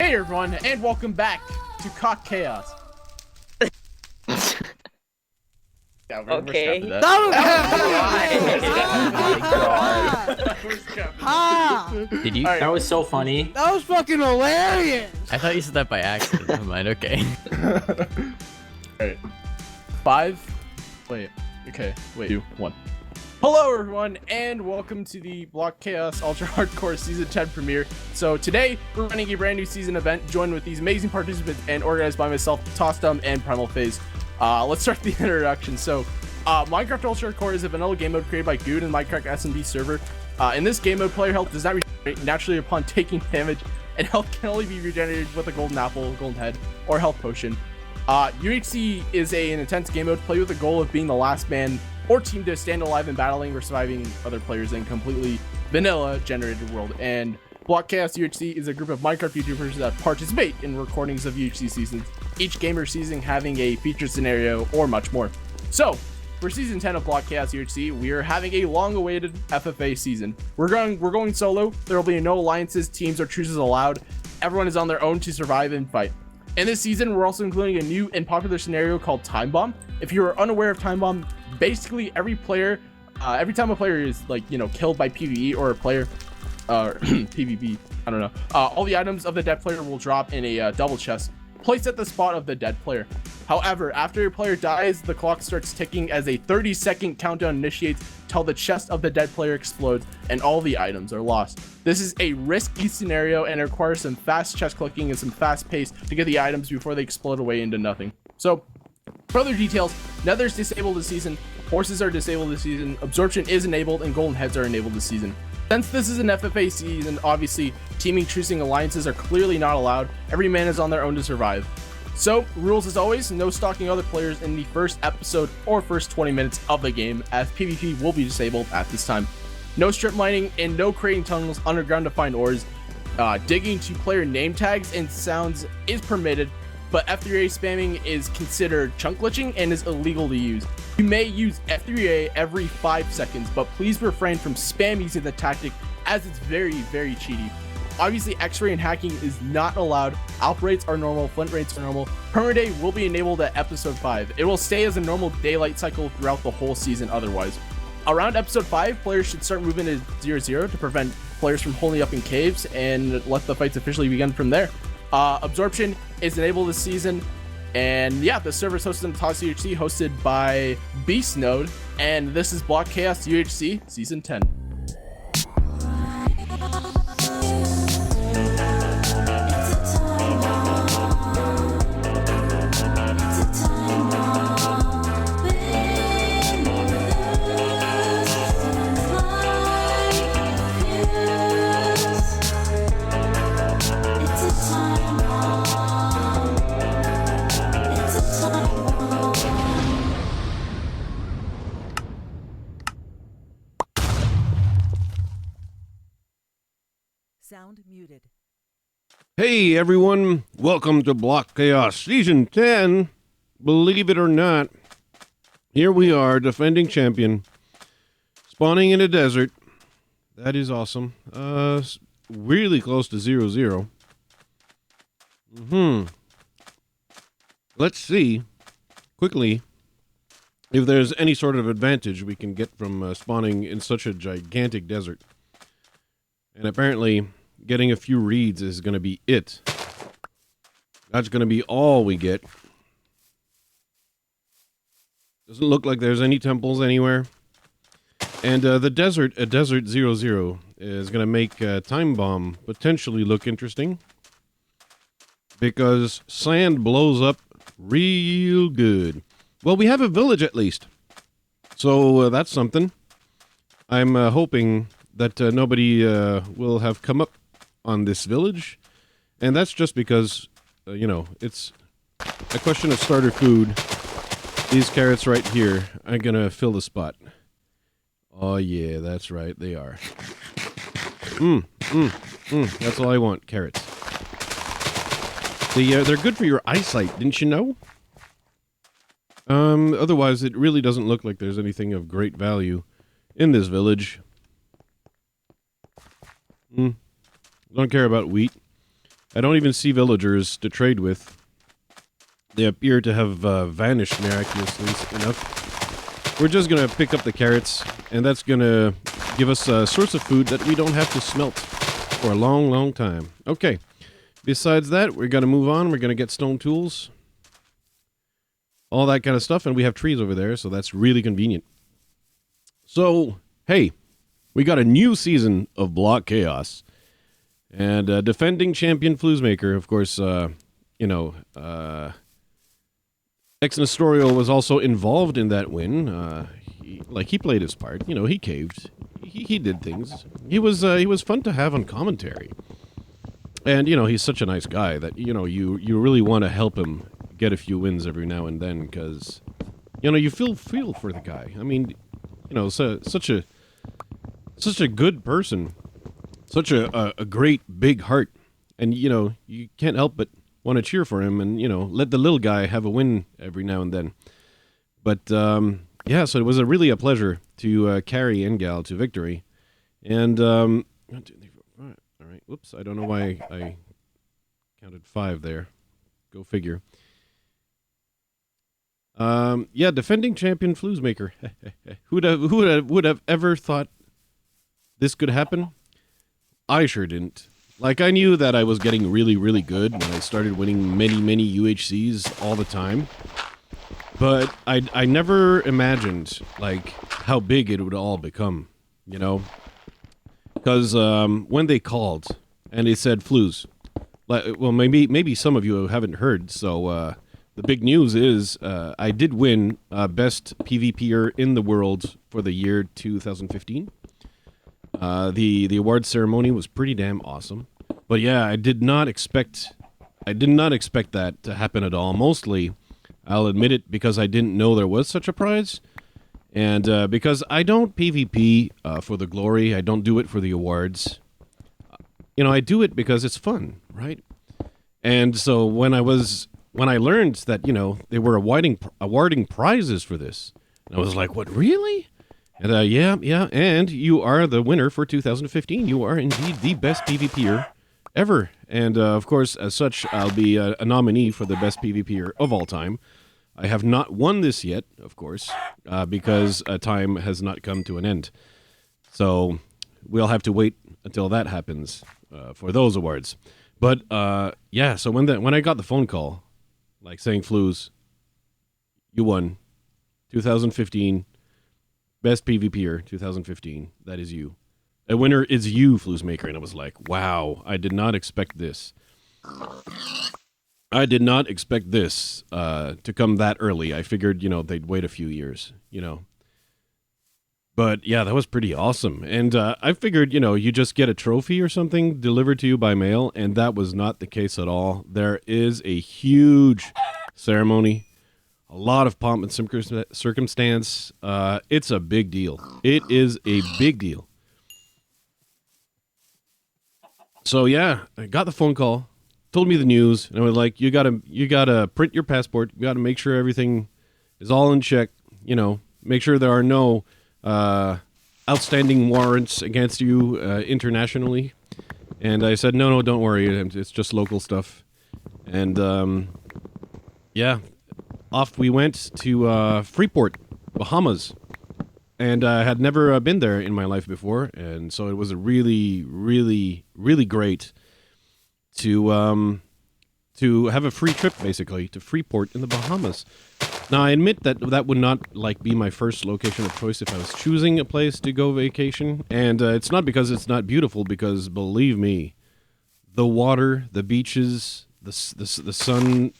Hey everyone, and welcome back to Block Chaos. Yeah, Okay. We're Did you? Alright. That was so funny. That was fucking hilarious. I thought you said that by accident. Never mind. Okay. Alright. 5. Wait. Okay. Wait. 2. 1. Hello everyone, and welcome to the Block Chaos Ultra Hardcore Season 10 premiere. So today, we're running a brand new season event, joined with these amazing participants and organized by myself, TossedUHC, and Primal Phase. Let's start the introduction. So, Minecraft Ultra Hardcore is a vanilla game mode created by Guude and Mindcrack SMB server. In this game mode, player health does not regenerate naturally upon taking damage, and health can only be regenerated with a golden apple, golden head, or health potion. UHC is an intense game mode played with the goal of being the last man or team to stand alive in battling or surviving other players in completely vanilla generated world. And Block Chaos UHC is a group of Minecraft YouTubers that participate in recordings of UHC seasons, each gamer season having a featured scenario or much more. So for season 10 of Block Chaos UHC, we are having a long-awaited FFA season. We're going solo. There will be no alliances, teams, or truces allowed. Everyone is on their own to survive and fight. In this season, we're also including a new and popular scenario called Timebomb. If you are unaware of Timebomb, basically every player, every time a player is killed by PvE or a player, PvP, I don't know, all the items of the dead player will drop in a double chest placed at the spot of the dead player. However, after your player dies, the clock starts ticking as a 30-second countdown initiates till the chest of the dead player explodes and all the items are lost. This is a risky scenario and it requires some fast chest clicking and some fast pace to get the items before they explode away into nothing. So, for other details, Nether's disabled this season, horses are disabled this season, Absorption is enabled, and golden heads are enabled this season. Since this is an FFA season, obviously, teaming, trucing, alliances are clearly not allowed. Every man is on their own to survive. So, rules as always, no stalking other players in the first episode or first 20 minutes of the game, as PvP will be disabled at this time. No strip mining and no creating tunnels underground to find ores. Digging to player name tags and sounds is permitted, but F3A spamming is considered chunk glitching and is illegal to use. You may use F3A every 5 seconds, but please refrain from spam using the tactic as it's very, very cheaty. Obviously, X-ray and hacking is not allowed. Alp rates are normal, flint rates are normal. Permaday will be enabled at episode 5. It will stay as a normal daylight cycle throughout the whole season otherwise. Around episode 5, players should start moving to 0-0 to prevent players from holding up in caves and let the fights officially begin from there. Absorption is enabled this season, and yeah, the server is hosted in TossedUHC, hosted by BeastNode, and this is Block Chaos UHC Season 10. Sound muted. Hey everyone, welcome to Block Chaos Season 10. Believe it or not, here we are, defending champion, spawning in a desert. That is awesome. Really close to 0-0. Let's see, quickly, if there's any sort of advantage we can get from spawning in such a gigantic desert. And apparently, getting a few reeds is going to be it. That's going to be all we get. Doesn't look like there's any temples anywhere. And the desert, a desert 0-0, is going to make Timebomb potentially look interesting. Because sand blows up real good. Well, we have a village at least. So that's something. I'm hoping that nobody will have come up on this village, and that's just because, it's a question of starter food. These carrots right here are gonna fill the spot. Oh yeah, that's right, they are. That's all I want, carrots. They're good for your eyesight, didn't you know? Otherwise, it really doesn't look like there's anything of great value in this village. Don't care about wheat. I don't even see villagers to trade with. They appear to have vanished miraculously enough. We're just gonna pick up the carrots, and that's gonna give us a source of food that we don't have to smelt for a long, long time. Okay. Besides that, we're gonna move on. We're gonna get stone tools. All that kind of stuff, and we have trees over there, so that's really convenient. So, hey, we got a new season of Block Chaos. And defending champion Floozemaker, of course, Ex-Nestorial was also involved in that win. He played his part. He caved. He did things. He was fun to have on commentary. And, he's such a nice guy that, you really want to help him get a few wins every now and then, because, you feel for the guy. I mean, such a good person. Such a great big heart. And, you can't help but want to cheer for him and, let the little guy have a win every now and then. But, yeah, so it was really a pleasure to carry Engal to victory. And, 1, 2, 3, 4, 5. All right, whoops, I don't know why I counted 5 there. Go figure. Yeah, defending champion Floozemaker. Who would have ever thought this could happen? I sure didn't. I knew that I was getting really, really good when I started winning many UHCs all the time. But I never imagined, how big it would all become, Because when they called and they said Flooz, well, maybe some of you haven't heard, so the big news is I did win best PvPer in the world for the year 2015. The award ceremony was pretty damn awesome. But yeah, I did not expect that to happen at all. Mostly, I'll admit it, because I didn't know there was such a prize. And because I don't PvP for the glory, I don't do it for the awards. I do it because it's fun, right? And so when I learned that, they were awarding prizes for this, I was like, what, really? And yeah, and you are the winner for 2015. You are indeed the best PvPer ever. And of course, as such, I'll be a nominee for the best PvPer of all time. I have not won this yet, of course, because time has not come to an end. So we'll have to wait until that happens for those awards. But yeah, so when I got the phone call, saying, Flooz, you won 2015. Best PvPer 2015. That is you. A winner is you, Floozemaker. And I was like, wow, I did not expect this. I did not expect this to come that early. I figured, they'd wait a few years, But yeah, that was pretty awesome. And I figured, you just get a trophy or something delivered to you by mail. And that was not the case at all. There is a huge ceremony. A lot of pomp and circumstance. It's a big deal. It is a big deal. So yeah, I got the phone call, told me the news, and I was like, you gotta print your passport. You gotta make sure everything is all in check. Make sure there are no outstanding warrants against you internationally. And I said, no, don't worry. It's just local stuff. And yeah. Off we went to Freeport, Bahamas, and I had never been there in my life before, and so it was a really, really, really great to have a free trip, basically, to Freeport in the Bahamas. Now, I admit that would not be my first location of choice if I was choosing a place to go vacation, and it's not because it's not beautiful, because believe me, the water, the beaches, the sun,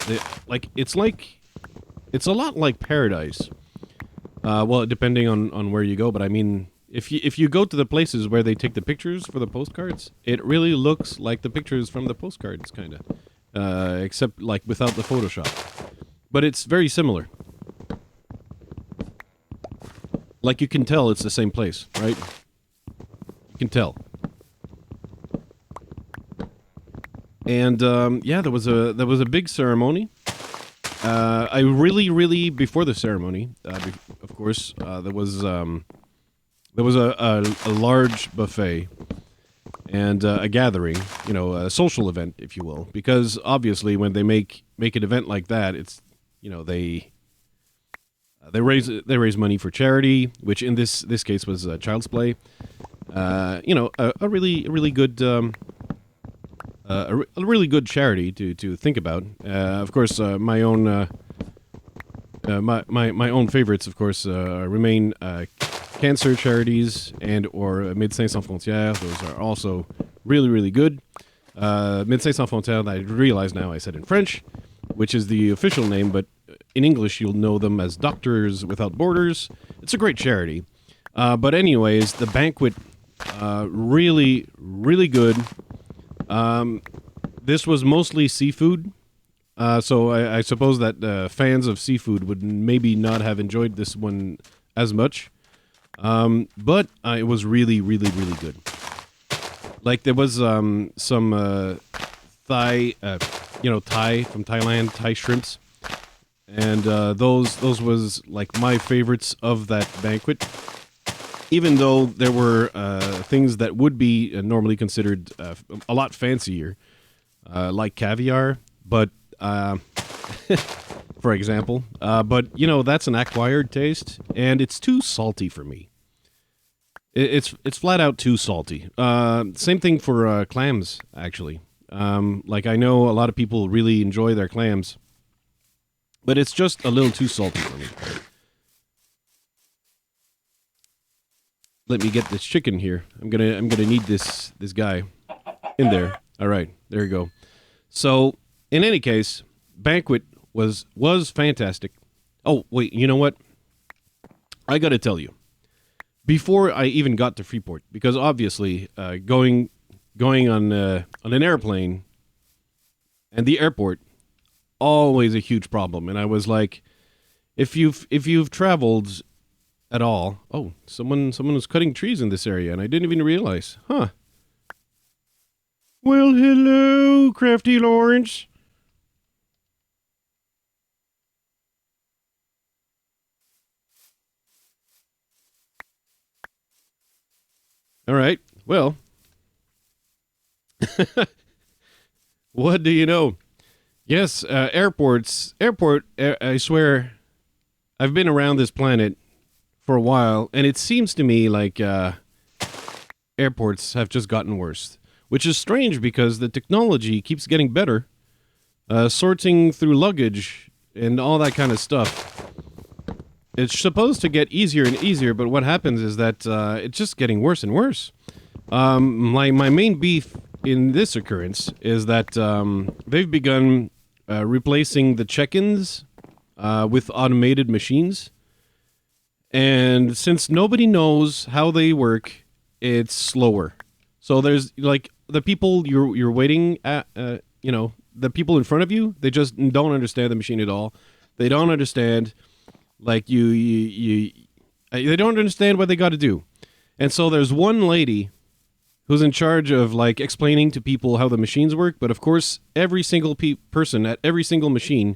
it's a lot like paradise. Well, depending on where you go, but I mean, if you go to the places where they take the pictures for the postcards, it really looks like the pictures from the postcards, kind of. Except, without the Photoshop. But it's very similar. You can tell it's the same place, right? You can tell. And, yeah, there was a big ceremony. I really before the ceremony, of course, there was a large buffet, and a gathering, you know, a social event, if you will. Because obviously, when they make an event like that, it's, you know, they raise money for charity, which in this case was Child's Play. You know, a really good a really good charity to think about. Of course, my own my own favorites, of course, remain cancer charities and or Médecins Sans Frontières. Those are also really good. Médecins Sans Frontières, I realize now I said in French, which is the official name, but in English you'll know them as Doctors Without Borders. It's a great charity. But anyways, the banquet, really good. This was mostly seafood. So I suppose that fans of seafood would maybe not have enjoyed this one as much. But it was really good. Like there was some Thai, Thai from Thailand, Thai shrimps, and those was like my favorites of that banquet. Even though there were things that would be normally considered a lot fancier, like caviar, but for example, but you know that's an acquired taste, and it's too salty for me. It's flat out too salty. Same thing for clams, actually. Like I know a lot of people really enjoy their clams, but it's just a little too salty for me. Let me get this chicken here. I'm gonna need this guy in there. All right, there you go. So in any case, banquet was fantastic. Oh wait, you know what? I gotta tell you, before I even got to Freeport, because obviously going on an airplane and the airport, always a huge problem. And I was like, if you've traveled at all, oh, someone was cutting trees in this area, and I didn't even realize, huh? Well, hello, Crafty Lawrence. All right. Well, what do you know? Yes, airport. I swear, I've been around this planet for a while, and it seems to me like airports have just gotten worse, which is strange because the technology keeps getting better. Sorting through luggage and all that kind of stuff. It's supposed to get easier and easier, but what happens is that it's just getting worse and worse. My main beef in this occurrence is that they've begun replacing the check-ins with automated machines. And since nobody knows how they work, it's slower. So there's like the people you're waiting at, the people in front of you, they just don't understand the machine at all. They don't understand, like they don't understand what they got to do. And so there's one lady who's in charge of like explaining to people how the machines work. But of course, every single person at every single machine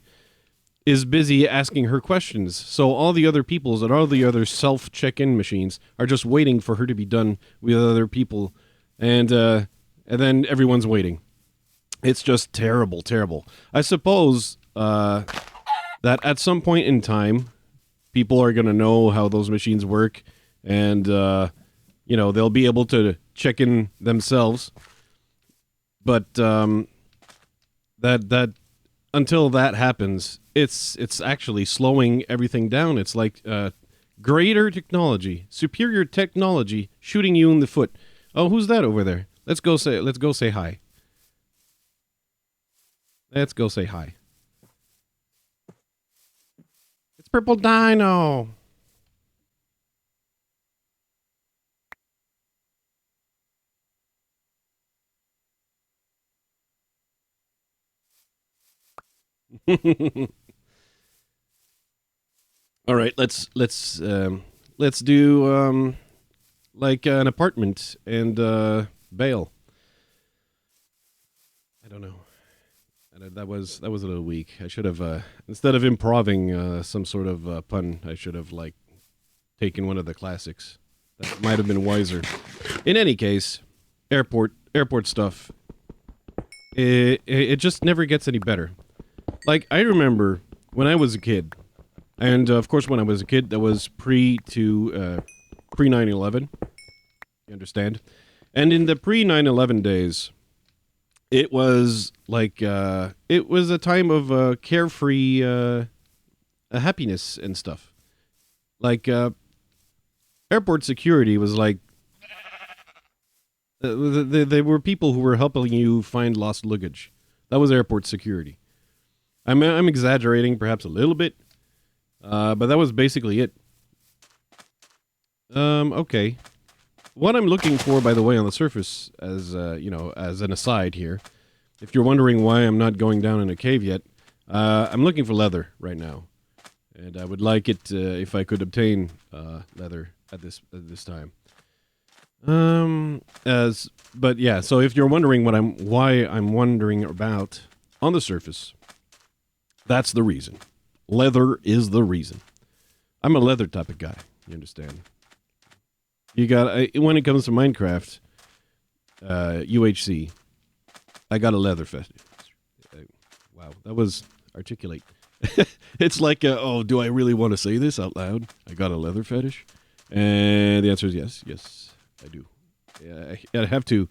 is busy asking her questions. So all the other peoples and all the other self-check-in machines are just waiting for her to be done with other people. And then everyone's waiting. It's just terrible. I suppose that at some point in time, people are going to know how those machines work, and they'll be able to check in themselves. But that until that happens, it's actually slowing everything down. It's like greater technology, superior technology, shooting you in the foot. Oh, who's that over there? Let's go say hi. Let's go say hi. It's Purple Dino. All right, let's do like an apartment and bail. I don't know. That was a little weak. I should have instead of improving some sort of pun, I should have like taken one of the classics. That might have been wiser. In any case, airport airport stuff, it just never gets any better. Like, I remember when I was a kid, and of course when I was a kid, that was pre 9/11. You understand? And in the pre 9/11 days, it was like it was a time of carefree happiness and stuff. Like airport security was like there were people who were helping you find lost luggage. That was airport security. I'm exaggerating perhaps a little bit, but that was basically it. Okay. What I'm looking for, by the way, on the surface, as you know, as an aside here, if you're wondering why I'm not going down in a cave yet, I'm looking for leather right now, and I would like it if I could obtain leather at this time. But yeah, so if you're wondering why I'm wondering about on the surface, that's the reason. Leather is the reason. I'm a leather type of guy. You understand? You got when it comes to Minecraft, UHC, I got a leather fetish. Wow, that was articulate. It's like, oh, do I really want to say this out loud? I got a leather fetish, and the answer is yes. Yes, I do. Yeah, I have to.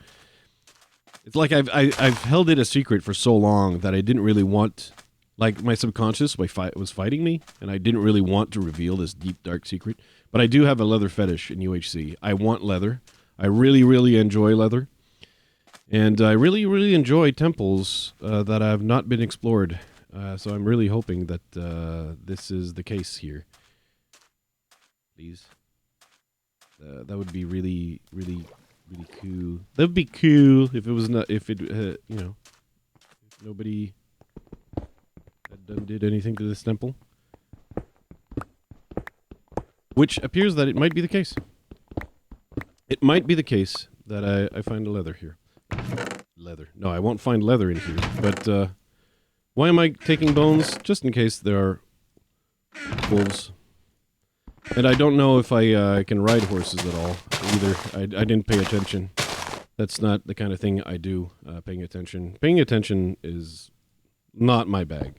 It's like I've held it a secret for so long that I didn't really want. Like, my subconscious was fighting me, and I didn't really want to reveal this deep, dark secret. But I do have a leather fetish in UHC. I want leather. I really, really enjoy leather. And I really, really enjoy temples that have not been explored. So I'm really hoping that this is the case here. Please. That would be really, really, really cool. That would be cool if it was not, if it, you know, if nobody did anything to this temple. Which appears that it might be the case. It might be the case that I find a leather here. Leather. No, I won't find leather in here. But why am I taking bones? Just in case there are wolves. And I don't know if I can ride horses at all either. I didn't pay attention. That's not the kind of thing I do, paying attention. Paying attention is not my bag.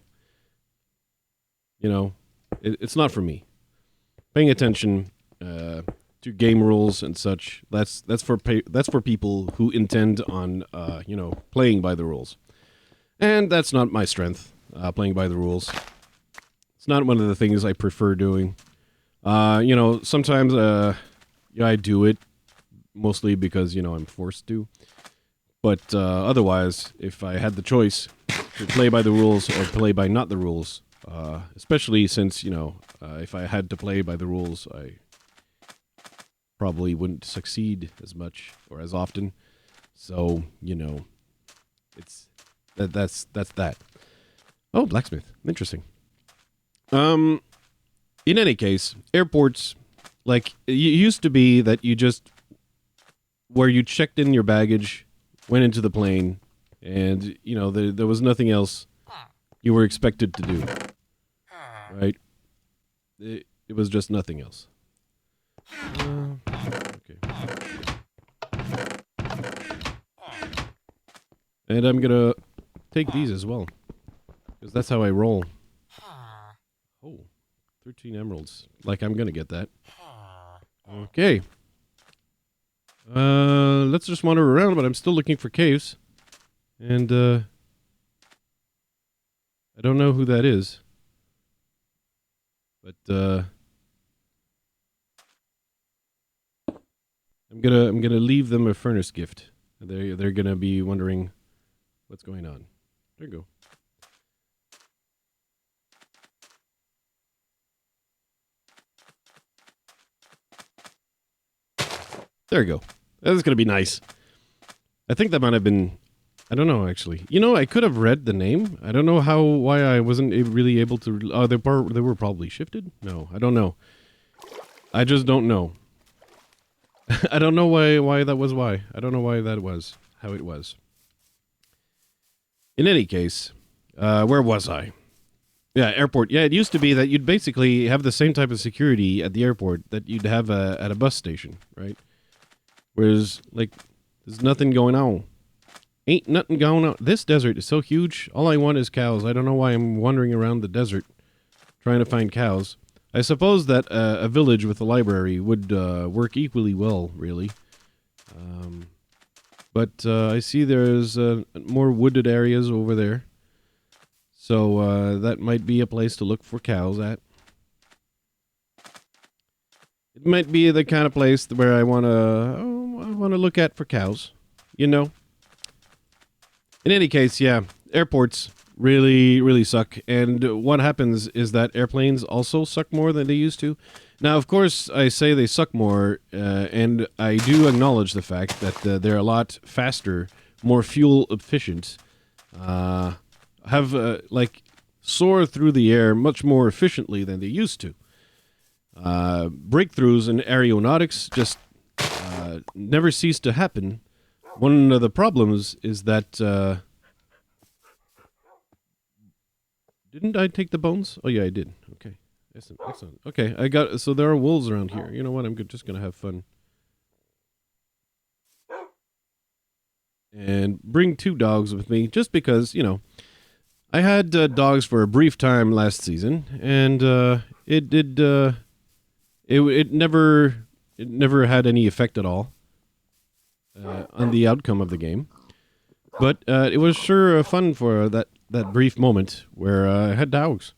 You know, it's not for me. Paying attention to game rules and such, that's for people who intend on you know, playing by the rules. And that's not my strength, playing by the rules. It's not one of the things I prefer doing. You know, sometimes yeah, I do it mostly because, you know, I'm forced to. But otherwise, if I had the choice to play by the rules or play by not the rules, especially since, you know, if I had to play by the rules, I probably wouldn't succeed as much or as often. So, you know, it's that's that. Oh, blacksmith. Interesting. In any case, airports, like, it used to be that you just, where you checked in your baggage, went into the plane, and, you know, there was nothing else you were expected to do. Right? It was just nothing else. Okay. And I'm gonna take these as well, because that's how I roll. Oh, 13 emeralds. Like, I'm gonna get that. Okay. Let's just wander around, but I'm still looking for caves. And, I don't know who that is. But, I'm gonna leave them a furnace gift. They're gonna be wondering what's going on. There you go. There you go. That's gonna be nice. I think that might have been, I don't know, actually. You know, I could have read the name. I don't know why I wasn't really able to. Oh, they were probably shifted? No, I don't know. I just don't know. I don't know why that was why. I don't know why that was how it was. In any case, where was I? Yeah, airport. Yeah, it used to be that you'd basically have the same type of security at the airport that you'd have at a bus station, right? Whereas, like, there's nothing going on. Ain't nothing going on. This desert is so huge. All I want is cows. I don't know why I'm wandering around the desert trying to find cows. I suppose that a village with a library would work equally well, really. But I see there's more wooded areas over there. So that might be a place to look for cows at. It might be the kind of place where I want to look at for cows, you know. In any case, yeah, airports really suck. And what happens is that airplanes also suck more than they used to. Now, of course, I say they suck more, and I do acknowledge the fact that they're a lot faster, more fuel efficient, like soar through the air much more efficiently than they used to. Breakthroughs in aeronautics just never cease to happen. One of the problems is that didn't I take the bones? Oh yeah, I did. Okay, excellent. Okay, I got. So there are wolves around here. You know what? I'm just gonna have fun and bring 2 dogs with me, just because I had dogs for a brief time last season, and it never had any effect at all on the outcome of the game. But it was sure fun for that brief moment where I had dogs.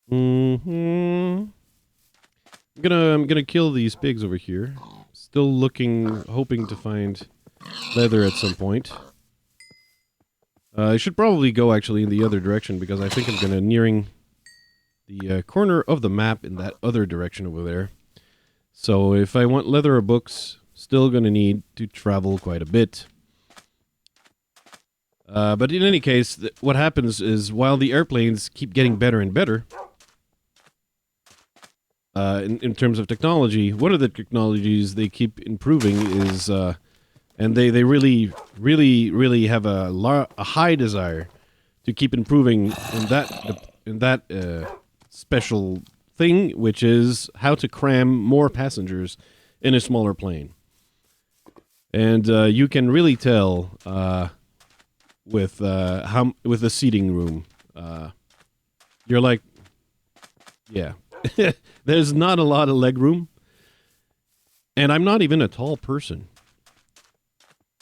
I'm gonna kill these pigs over here. Still hoping to find leather at some point. I should probably go actually in the other direction, because I think I'm gonna nearing the corner of the map in that other direction over there. So if I want leather or books, still gonna need to travel quite a bit. But in any case, what happens is, while the airplanes keep getting better and better, in terms of technology, one of the technologies they keep improving is, and they really have a high desire to keep improving in that special thing, which is how to cram more passengers in a smaller plane. And you can really tell with the seating room. You're like, yeah, there's not a lot of leg room, and I'm not even a tall person.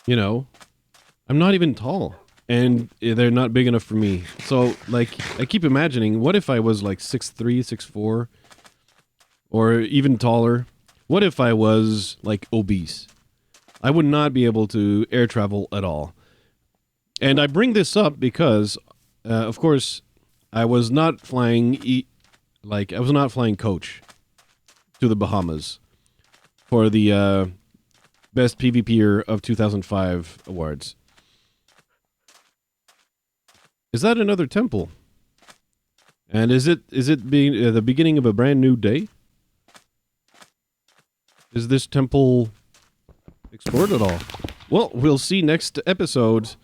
I'm not even tall, and they're not big enough for me. So, like, I keep imagining, what if I was like 6'3", 6'4", or even taller? What if I was like obese? I would not be able to air travel at all. And I bring this up because, of course, I was not flying coach to the Bahamas for the Best PvPer of 2005 awards. Is that another temple? And is it being the beginning of a brand new day? Is this temple explored at all? Well, we'll see next episode